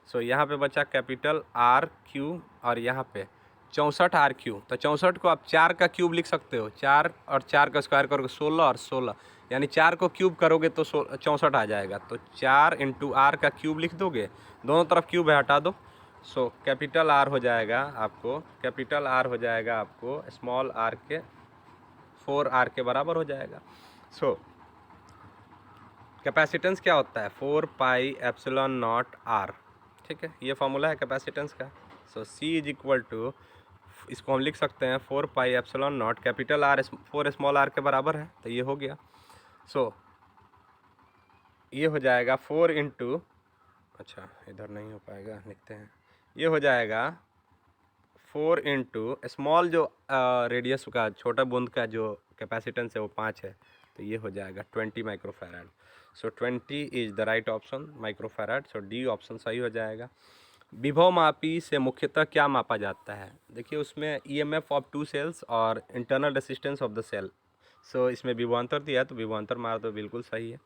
सो यहाँ पे बचा कैपिटल आर क्यू और यहाँ पे 64 आर क्यू। तो 64 को आप 4 का क्यूब लिख सकते हो, 4 और 4 का स्क्वायर करोगे 16 और 16, यानी 4 को क्यूब करोगे तो 64 आ जाएगा। तो 4 इंटू आर का क्यूब लिख दोगे, दोनों तरफ क्यूब है हटा दो। सो कैपिटल आर हो जाएगा आपको, कैपिटल आर हो जाएगा आपको स्मॉल आर के 4R के बराबर हो जाएगा। सो कैपेसिटेंस क्या होता है, 4 पाई एप्सिलॉन नॉट आर। ठीक है, ये फॉर्मूला है कैपेसिटेंस का। So C is equal to, इसको हम लिख सकते हैं 4 pi epsilon naught, capital R 4 small R के बराबर है, तो ये हो गया। सो ये हो जाएगा 4 इंटू, अच्छा इधर नहीं हो पाएगा, लिखते हैं, ये हो जाएगा 4 इंटू स्मॉल जो रेडियस का छोटा बूंद का जो कैपेसिटेंस है वो 5 है, तो ये हो जाएगा 20 microfarad. So 20 is the right option, microfarad. So D option सही हो जाएगा। विभव मापी से मुख्यतः क्या मापा जाता है। देखिए उसमें ईएमएफ ऑफ 2 सेल्स और internal resistance of the cell. So इसमें विभवांतर दिया है तो विभवांतर मार तो बिल्कुल सही है।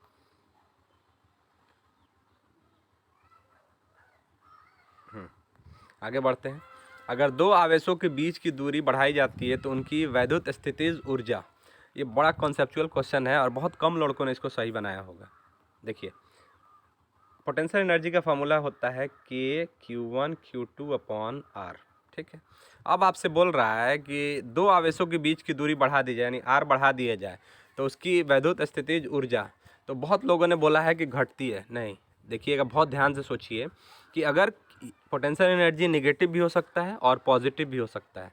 आगे बढ़ते हैं। अगर दो आवेशों के बीच की दूरी बढ़ाई जाती है तो उनकी वैद्युत स्थितिज ऊर्जा, ये बड़ा कॉन्सेप्चुअल क्वेश्चन है और बहुत कम लड़कों ने इसको सही बनाया होगा। देखिए पोटेंशियल एनर्जी का फॉर्मूला होता है के Q1 Q2 अपॉन आर। ठीक है, अब आपसे बोल रहा है कि दो आवेशों के बीच की दूरी बढ़ा दी जाए यानी आर बढ़ा दिया जाए तो उसकी वैद्युत स्थितिज ऊर्जा, तो बहुत लोगों ने बोला है कि घटती है। नहीं, देखिएगा बहुत ध्यान से सोचिए कि अगर पोटेंशियल एनर्जी नेगेटिव भी हो सकता है और पॉजिटिव भी हो सकता है,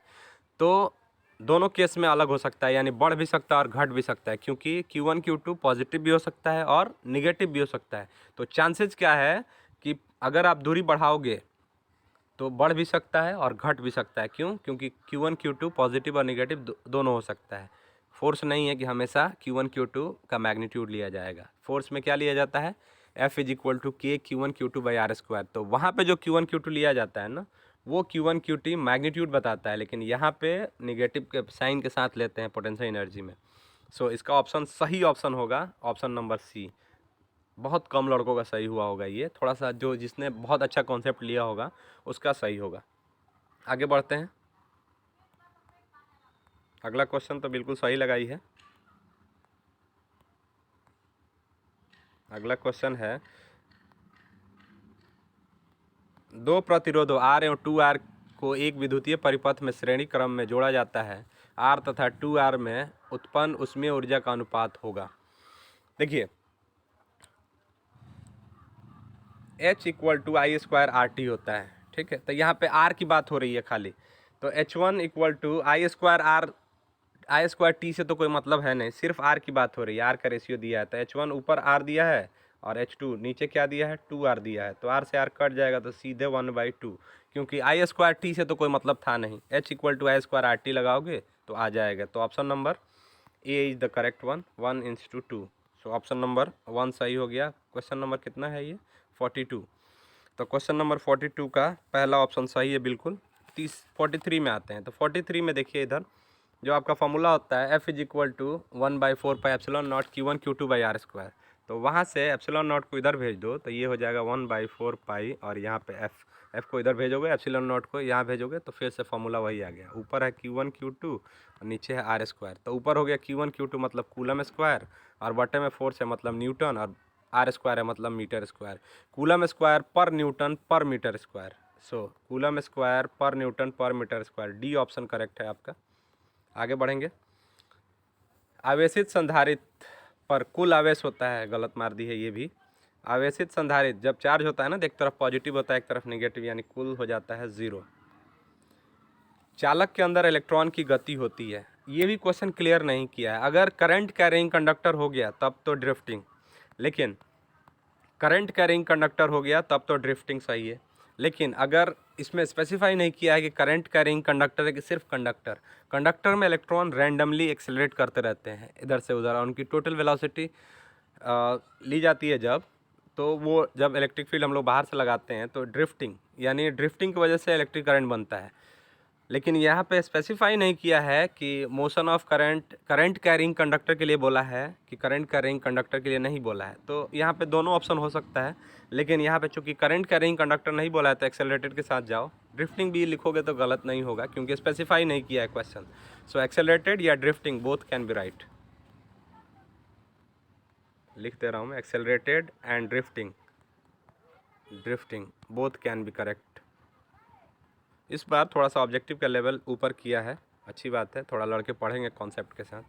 तो दोनों केस में अलग हो सकता है, यानी बढ़ भी सकता है और घट भी सकता है, क्योंकि Q1 Q2 पॉजिटिव भी हो सकता है और निगेटिव भी हो सकता है। तो चांसेस क्या है कि अगर आप दूरी बढ़ाओगे तो बढ़ भी सकता है और घट भी सकता है। क्यों? क्योंकि Q1 Q2 पॉजिटिव और निगेटिव दोनों हो सकता है। फोर्स नहीं है कि हमेशा Q1 Q2 का मैग्नीट्यूड लिया जाएगा। फोर्स में क्या लिया जाता है, F इज इक्वल टू के Q1 Q2 by are square. तो वहाँ पे जो Q1 Q2 लिया जाता है ना, वो Q1 Q2 मैग्नीट्यूड बताता है, लेकिन यहाँ पे निगेटिव के साइन के साथ लेते हैं पोटेंशियल एनर्जी में। सो इसका ऑप्शन सही ऑप्शन होगा ऑप्शन नंबर सी। बहुत कम लड़कों का सही हुआ होगा ये, थोड़ा सा जो जिसने बहुत अच्छा कॉन्सेप्ट लिया होगा उसका सही होगा। आगे बढ़ते हैं। अगला क्वेश्चन तो बिल्कुल सही लगाई है। अगला क्वेश्चन है, दो प्रतिरोधों R एवं 2R को एक विद्युतीय परिपथ में श्रेणी क्रम में जोड़ा जाता है। R तथा 2R में उत्पन्न ऊष्मीय ऊर्जा का अनुपात होगा। देखिए H equal to I square R T होता है। ठीक है, तो यहाँ पे R की बात हो रही है खाली, तो H1 equal to I square R, I square T से तो कोई मतलब है नहीं, सिर्फ R की बात हो रही है। R का रेशियो दिया है तो H1 ऊपर R दिया है और H2 नीचे क्या दिया है, 2R दिया है। तो R से R कट जाएगा तो सीधे 1/2, क्योंकि आई स्क्वायर टी से तो कोई मतलब था नहीं। H equal to I square R T लगाओगे तो आ जाएगा। तो option number A is the correct one, 1:2। So option number 1 सही हो गया। क्वेश्चन नंबर कितना है ये, 42। तो क्वेश्चन नंबर 42 का पहला ऑप्शन सही है बिल्कुल। 43 में आते हैं। तो 43 में देखिए इधर जो आपका फॉर्मूला होता है F is equal to 1/4πε0 Q1 Q2/r²। तो वहाँ से एप्सिलॉन नॉट को इधर भेज दो तो ये हो जाएगा 1/4π और यहाँ पे एफ को इधर भेजोगे, एप्सिलॉन नॉट को यहाँ भेजोगे तो फिर से फॉर्मूला वही आ गया। ऊपर है Q1 Q2 और नीचे है r²। तो ऊपर हो गया Q1 Q2 मतलब कूलम स्क्वायर, और बटे में फोर्स है मतलब न्यूटन, और r² है मतलब मीटर स्क्वायर। कूलम स्क्वायर पर न्यूटन पर metre square. So coulomb square पर न्यूटन पर metre square, D option correct है आपका। आगे बढ़ेंगे। आवेशित संधारित्र पर कुल आवेश होता है, गलत मार दी है ये भी। आवेशित संधारित्र जब चार्ज होता है ना, तो एक तरफ पॉजिटिव होता है एक तरफ नेगेटिव, यानी कुल हो जाता है 0। चालक के अंदर इलेक्ट्रॉन की गति होती है, ये भी क्वेश्चन क्लियर नहीं किया है। अगर करंट कैरिंग कंडक्टर हो गया तब तो ड्रिफ्टिंग, लेकिन करंट कैरिंग कंडक्टर हो गया तब तो ड्रिफ्टिंग सही है। लेकिन अगर इसमें स्पेसिफाई नहीं किया है कि करंट कैरिंग कंडक्टर है कि सिर्फ कंडक्टर, कंडक्टर में इलेक्ट्रॉन रैंडमली एक्सेलरेट करते रहते हैं इधर से उधर, उनकी टोटल वेलोसिटी ली जाती है जब, तो वो जब इलेक्ट्रिक फील्ड हम लोग बाहर से लगाते हैं तो ड्रिफ्टिंग, यानी ड्रिफ्टिंग की वजह से इलेक्ट्रिक करंट बनता है। लेकिन यहाँ पे स्पेसिफाई नहीं किया है कि motion of current carrying conductor के लिए बोला है कि करंट कैरिंग कंडक्टर के लिए नहीं बोला है। तो यहाँ पे दोनों ऑप्शन हो सकता है, लेकिन यहाँ पे चूंकि करंट कैरिंग कंडक्टर नहीं बोला है तो एक्सेलरेटेड के साथ जाओ। ड्रिफ्टिंग भी लिखोगे तो गलत नहीं होगा क्योंकि स्पेसिफाई नहीं किया है क्वेश्चन। सो एक्सेलरेटेड या drifting both can be right. लिख दे रहा हूँ मैं, accelerated and drifting both can be correct. इस बार थोड़ा सा ऑब्जेक्टिव का लेवल ऊपर किया है, अच्छी बात है, थोड़ा लड़के पढ़ेंगे कॉन्सेप्ट के साथ।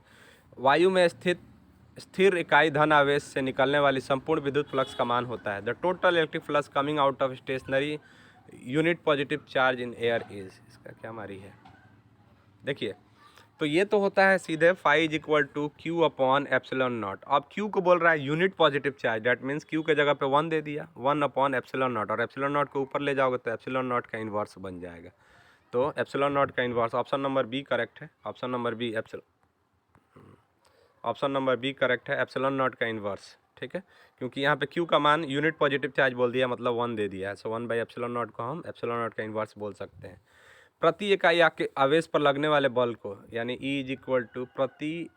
वायु में स्थित स्थिर इकाई धन आवेश से निकलने वाली संपूर्ण विद्युत फ्लक्स का मान होता है the total electric flux coming out of stationary unit positive charge in air is. इसका क्या मारी है देखिए, तो ये तो होता है सीधे phi is equal to Q upon epsilon naught. अब क्यू को बोल रहा है unit positive charge, that means Q के जगह पे 1 दे दिया, 1 अपॉन एप्सिलॉन नॉट, और एप्सिलॉन नॉट को ऊपर ले जाओगे तो एप्सिलॉन नॉट का इन्वर्स बन जाएगा। तो एप्सिलॉन नॉट का inverse, option number B correct है। ऑप्शन नंबर बी करेक्ट है, एप्सिलॉन नॉट का इन्वर्स, ठीक है। क्योंकि यहाँ पे क्यू का मान यूनिट पॉजिटिव चार्ज बोल दिया मतलब 1 दे दिया है। सो 1/एप्सिलॉन नॉट को हम एप्सिलॉन नॉट का इन्वर्स बोल सकते हैं। प्रति इकाई आवेश पर लगने वाले बल को, यानी E इज इक्वल टू प्रति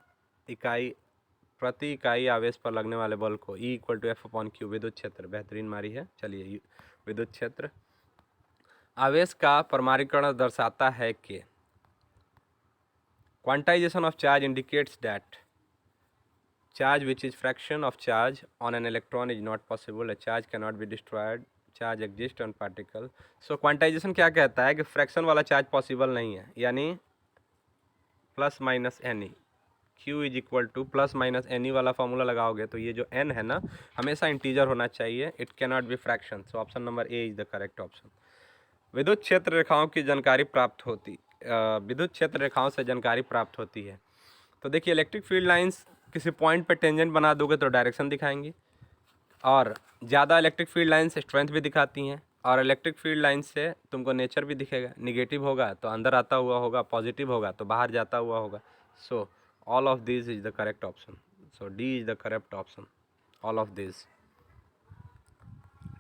इकाई आवेश पर लगने वाले बल को E equal to F upon Q। विद्युत क्षेत्र, बेहतरीन मारी है। चलिए, विद्युत क्षेत्र आवेश का परमाणुकरण दर्शाता है कि quantization of charge indicates that charge which is fraction of charge on an electron is not possible, A charge can not be destroyed, charge exist on particle. So quantization क्या कहता है कि फ्रैक्शन वाला चार्ज पॉसिबल नहीं है, यानी plus minus N E, Q is equal to plus minus N E वाला फॉर्मूला लगाओगे तो ये जो एन है ना हमेशा इंटीजर होना चाहिए, it can not be fraction. So option number A is the correct option. विद्युत क्षेत्र रेखाओं की जानकारी प्राप्त होती, विद्युत क्षेत्र रेखाओं से जानकारी प्राप्त होती है। तो देखिए, इलेक्ट्रिक फील्ड लाइंस किसी पॉइंट पे टेंजेंट बना दोगे तो डायरेक्शन दिखाएंगी, और ज़्यादा इलेक्ट्रिक फील्ड लाइंस स्ट्रेंथ भी दिखाती हैं, और इलेक्ट्रिक फील्ड लाइन से तुमको नेचर भी दिखेगा। निगेटिव होगा तो अंदर आता हुआ होगा, पॉजिटिव होगा तो बाहर जाता हुआ होगा। So all of this is the correct option. So D is the correct option, all of this.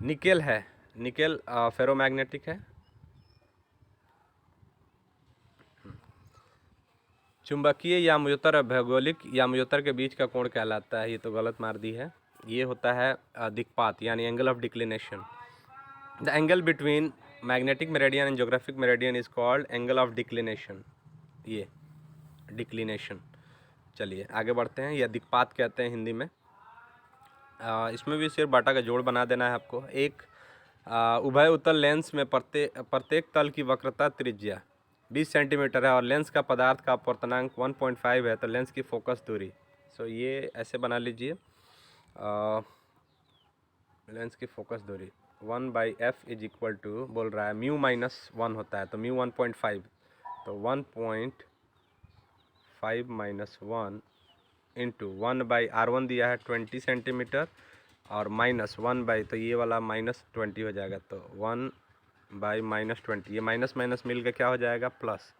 Nickel है, निकेल फेरोमैग्नेटिक है। चुंबकीय यामुयोत्तर और भौगोलिक यामुयोत्तर के बीच का कोण कहलाता है, ये तो गलत मार दी है। ये होता है दिक्पात, यानी angle of declination. The angle between magnetic Meridian and geographic Meridian is called angle of declination, ये डिक्लिनेशन। चलिए आगे बढ़ते हैं, या दिक्पात कहते हैं हिंदी में। इसमें भी सिर्फ बाटा का जोड़ बना देना है आपको। एक उभय उत्तल लेंस में प्रत्येक तल की वक्रता त्रिज्या 20 सेंटीमीटर है और लेंस का पदार्थ का अपवर्तनांक 1.5 है, तो लेंस की फोकस दूरी, सो ये ऐसे बना लीजिए, लेंस की फोकस दूरी 1/f इज इक्वल टू, बोल रहा है म्यू माइनस 1 होता है, तो म्यू 1.5, तो 1.5 माइनस 1 इंटू 1/r1 दिया है 20 सेंटीमीटर, और माइनस 1/, तो ये वाला -20 हो जाएगा, तो 1/-20, ये माइनस माइनस मिल के क्या हो जाएगा प्लस,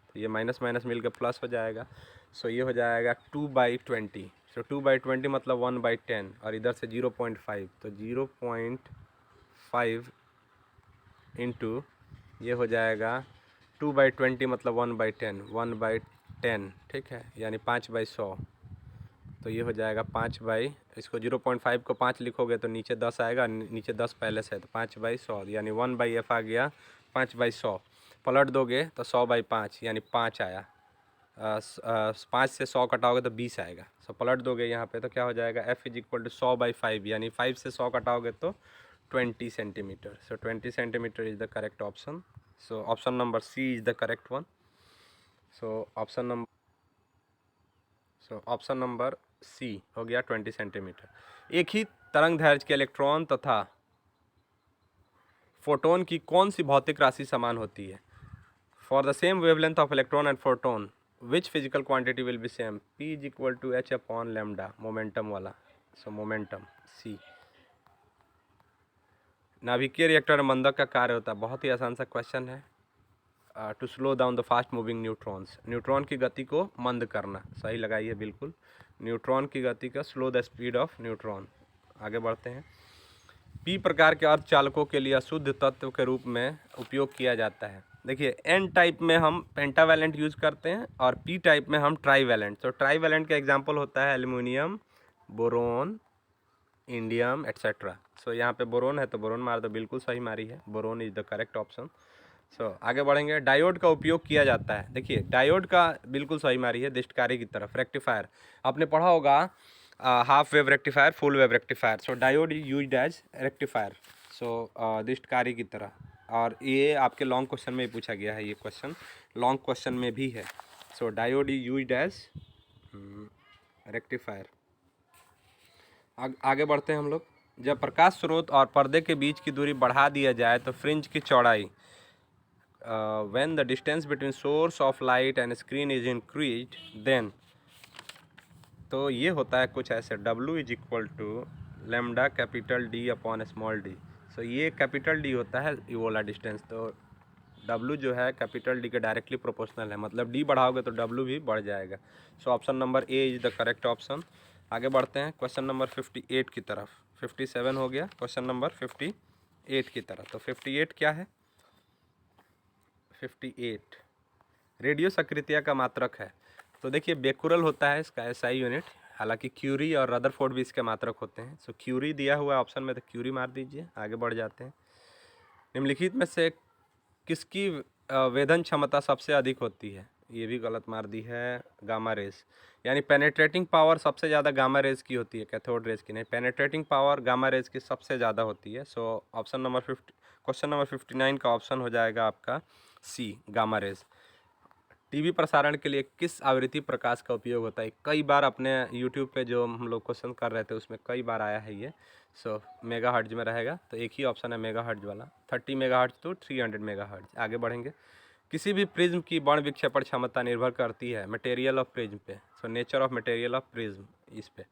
तो ये माइनस माइनस मिल के प्लस हो जाएगा। सो ये हो जाएगा 2/20। सो 2/20 मतलब 1/10, और इधर से 0.5, तो 0.5 इंटू ये हो जाएगा 2/20 मतलब 1/10, 1/10, ठीक है, यानी 5/100। तो ये हो जाएगा 5 इसको 0.5 को 5 लिखोगे तो नीचे 10 आएगा, नीचे 10 पहले से है तो 5/100 यानी 1/f आ गया 5/100। पलट दोगे तो 100/5 यानी 5 आया। 5 से 100 कटाओगे तो 20 आएगा। सो पलट दोगे यहाँ पे तो क्या हो जाएगा, f इज इक्वल टू 100/5 यानी 5 से 100 कटाओगे तो 20 centimetre. So 20 centimetre is the correct option. So option number C is the correct one. So option number C हो गया 20 सेंटीमीटर। एक ही तरंग दैर्ध्य के इलेक्ट्रॉन तथा फोटोन की कौन सी भौतिक राशि समान होती है? For the same wavelength of electron and photon which physical quantity will be same? P is equal to H upon lambda, momentum वाला। So momentum C. नाभिकीय रिएक्टर मंदक का कार्य होता है, बहुत ही आसान सा क्वेश्चन है। To slow down the fast moving neutrons, neutron की गति को मंद करना। सही लगाइए बिल्कुल, न्यूट्रॉन की गति का slow the speed of neutron. आगे बढ़ते हैं। पी प्रकार के अर्धचालकों के लिए अशुद्ध तत्व के रूप में उपयोग किया जाता है। देखिए एन टाइप में हम पेंटावैलेंट यूज करते हैं और पी टाइप में हम ट्राईवैलेंट। तो ट्राईवैलेंट का एग्जांपल होता है एल्युमिनियम, बोरोन, इंडियम एट्सेट्रा। सो यहाँ पे बोरोन है तो बोरोन मार दो, बिल्कुल सही मारी है, boron is the correct option. So आगे बढ़ेंगे। डायोड का उपयोग किया जाता है। देखिए डायोड का बिल्कुल सही मारी है, दिष्टकारी की तरफ। रेक्टिफायर आपने पढ़ा होगा, half wave rectifier, full wave rectifier. So diode is used as rectifier, so दिष्टकारी की तरह। और ये आपके लॉन्ग क्वेश्चन में पूछा गया है, ये क्वेश्चन लॉन्ग क्वेश्चन में भी है। So diode is used as rectifier. आगे बढ़ते हैं हम लोग। जब प्रकाश स्रोत और पर्दे के बीच की दूरी बढ़ा दिया जाए तो फ्रिंज की चौड़ाई, when the distance between source of light and screen is increased then, तो ये होता है कुछ ऐसे, W is equal to lambda capital D upon small D. So ये कैपिटल D होता है ये वाला डिस्टेंस, तो W जो है कैपिटल D के डायरेक्टली प्रोपोर्शनल है, मतलब D बढ़ाओगे तो W भी बढ़ जाएगा। सो option number A is the correct option. आगे बढ़ते हैं क्वेश्चन नंबर 58 की तरफ। 57 हो गया, क्वेश्चन नंबर 58 की तरफ। तो 58 क्या है? 58 रेडियो सक्रियता का मात्रक है। तो देखिए बेकुरल होता है इसका एसआई यूनिट, हालांकि क्यूरी और रदरफोर्ड भी इसके मात्रक होते हैं। सो क्यूरी दिया हुआ है ऑप्शन में तो क्यूरी मार दीजिए। आगे बढ़ जाते हैं। निम्नलिखित में से किसकी वेधन क्षमता सबसे अधिक होती है? ये भी गलत मार दी है, गामा रेज। यानी पेनेट्रेटिंग पावर सबसे ज़्यादा गामा रेज की होती है, कैथोड रेज की नहीं। पेनेट्रेटिंग पावर गामा रेज की सबसे ज़्यादा होती है। So option number 50, question number 59 का ऑप्शन हो जाएगा आपका सी, गामा रेज। टीवी प्रसारण के लिए किस आवृत्ति प्रकाश का उपयोग होता है? कई बार अपने यूट्यूब पे जो हम लोग क्वेश्चन कर रहे थे उसमें कई बार आया है ये। सो मेगा हर्ट्ज में रहेगा, तो एक ही ऑप्शन है मेगा हर्ट्ज वाला, 30 megahertz to 300 megahertz. आगे बढ़ेंगे। किसी भी प्रिज्म की बाण विक्षेपण क्षमता निर्भर करती है मटेरियल ऑफ प्रिज्म पे। So nature of material of prism, इस पे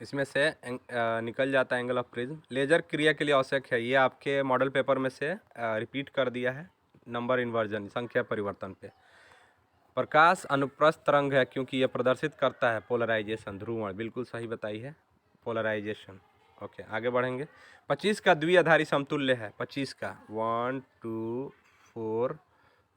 इसमें से निकल जाता है एंगल ऑफ प्रिज्म। लेजर क्रिया के लिए आवश्यक है, ये आपके मॉडल पेपर में से रिपीट कर दिया है, नंबर इन्वर्जन, संख्या परिवर्तन पे। प्रकाश अनुप्रस्थ तरंग है क्योंकि यह प्रदर्शित करता है पोलराइजेशन, ध्रुवण। बिल्कुल सही बताई है, पोलराइजेशन। ओके आगे बढ़ेंगे। 25 का द्विआधारी समतुल्य है। 25 का 1 2 4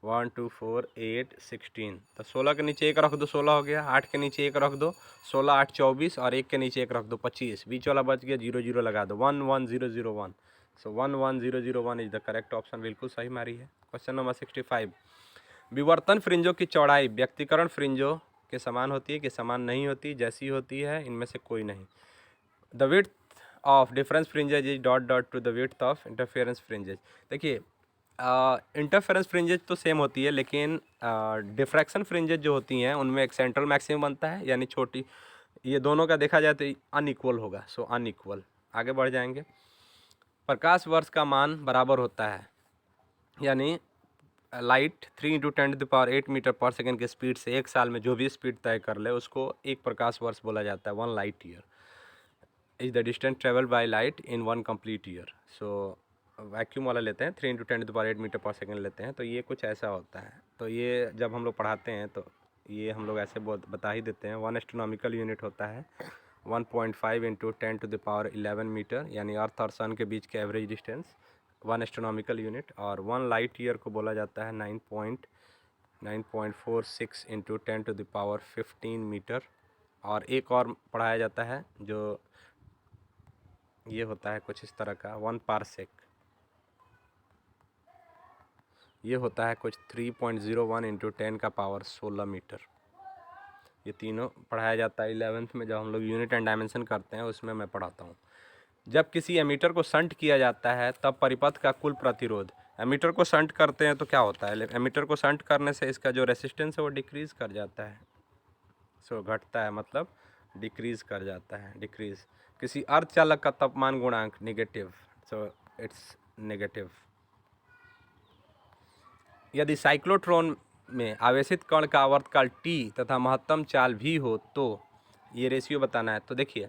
1 2 4 8 16। तो 16 के नीचे एक रख दो, 16 हो गया। 8 के नीचे एक रख दो, 16 8 24, और एक के नीचे एक रख दो, 25। बीच वाला बच गया, 0 0 लगा दो, 1 1 0 0 1। सो 1 1 0 0 1 इज द करेक्ट ऑप्शन, बिल्कुल सही मारी है। Question number 65। विवर्तन फ्रिंजों की चौड़ाई व्यक्तिकरण फ्रिंजों के समान होती है कि समान नहीं होती? जैसी होती है, इनमें से कोई नहीं। The width of difference fringes is dot dot to the width of interference fringes. देखिए इंटरफेरेंस फ्रिंजेज तो सेम होती है, लेकिन डिफ्रैक्शन फ्रिंजेज जो होती हैं उनमें एक सेंट्रल मैक्सिमम बनता है, यानी छोटी। ये दोनों का देखा जाए तो अनइक्वल होगा, सो अनइक्वल। आगे बढ़ जाएंगे। प्रकाश वर्ष का मान बराबर होता है, यानी लाइट 3 × 10⁸ मीटर पर सेकेंड की स्पीड से एक साल में जो भी स्पीड तय कर ले उसको एक प्रकाश वर्ष बोला जाता है। 1 light year is the distance travel by light in 1 complete year. So vacuum वाला लेते हैं, 3 × 10⁸ मीटर पर सेकेंड लेते हैं, तो ये कुछ ऐसा होता है। तो ये जब हम लोग पढ़ाते हैं तो ये हम लोग ऐसे बता ही देते हैं। 1 एस्ट्रोनॉमिकल यूनिट होता है 1.5 × 10⁻11 मीटर, यानी अर्थ और सन के बीच के एवरेज डिस्टेंस 1 एस्ट्रोनॉमिकल यूनिट, और 1 लाइट ईयर को बोला जाता है 9.46 इंटू 10⁻15 मीटर। और एक और पढ़ाया जाता है जो ये होता है कुछ इस तरह का 1 पारसेक, ये होता है कुछ 3.01 इंटू 10⁻16 मीटर। ये तीनों पढ़ाया जाता है 11th में, जब हम लोग यूनिट एंड डायमेंशन करते हैं उसमें मैं पढ़ाता हूँ। जब किसी एमीटर को शंट किया जाता है तब परिपथ का कुल प्रतिरोध, एमीटर को शंट करते हैं तो क्या होता है, एमीटर को शंट करने से इसका जो रेसिस्टेंस है वो डिक्रीज कर जाता है, सो घटता है, मतलब डिक्रीज कर जाता है, डिक्रीज। किसी अर्धचालक का तापमान गुणांक नेगेटिव, सो इट्स नेगेटिव। यदि साइक्लोट्रॉन में आवेशित कण का आवर्तकाल t तथा महत्तम चाल v हो तो ये रेशियो बताना है। तो देखिए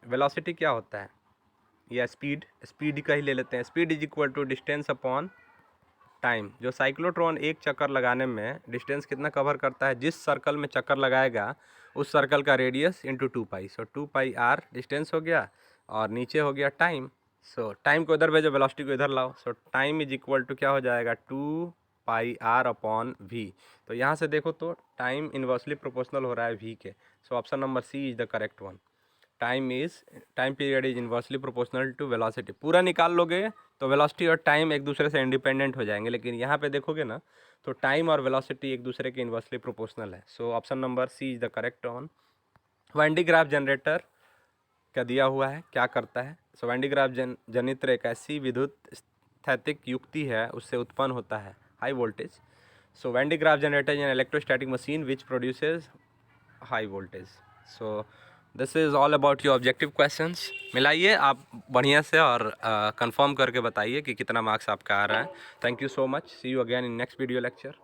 वेलोसिटी क्या होता है, या स्पीड का ही ले लेते हैं। Speed is equal to distance upon time. जो साइक्लोट्रॉन एक चक्कर लगाने में डिस्टेंस कितना कवर करता है, जिस सर्कल में चक्कर लगाएगा उस सर्कल का रेडियस इंटू 2 पाई। सो 2 पाई r डिस्टेंस हो गया, और नीचे हो गया टाइम। सो टाइम को इधर भेजो, वेलोसिटी को इधर लाओ। So time is equal to क्या हो जाएगा, 2 पाई r अपॉन v। तो यहाँ से देखो तो टाइम इन्वर्सली प्रोपोर्शनल हो रहा है v के। So option number C is the correct one. Time period is inversely proportional to velocity. पूरा निकाल लोगे तो वेलोसिटी और टाइम एक दूसरे से इंडिपेंडेंट हो जाएंगे, लेकिन यहाँ पे देखोगे ना तो टाइम और वेलोसिटी एक दूसरे के इन्वर्सली प्रोपोर्शनल है। So option number C is the correct one. Van de Graaff generator क्या दिया हुआ है, क्या करता है। सो वैन डी ग्राफ जनित्र एक ऐसी विद्युत स्थैतिक युक्ति है, उससे उत्पन्न होता है high voltage. So Van de Graaff generator is an electrostatic machine which produces high voltage. So this is all about your objective questions. मिलाइए आप बढ़िया से और कंफर्म करके बताइए कि कितना मार्क्स आपका आ रहा है। Thank you so much. See you again in next video lecture.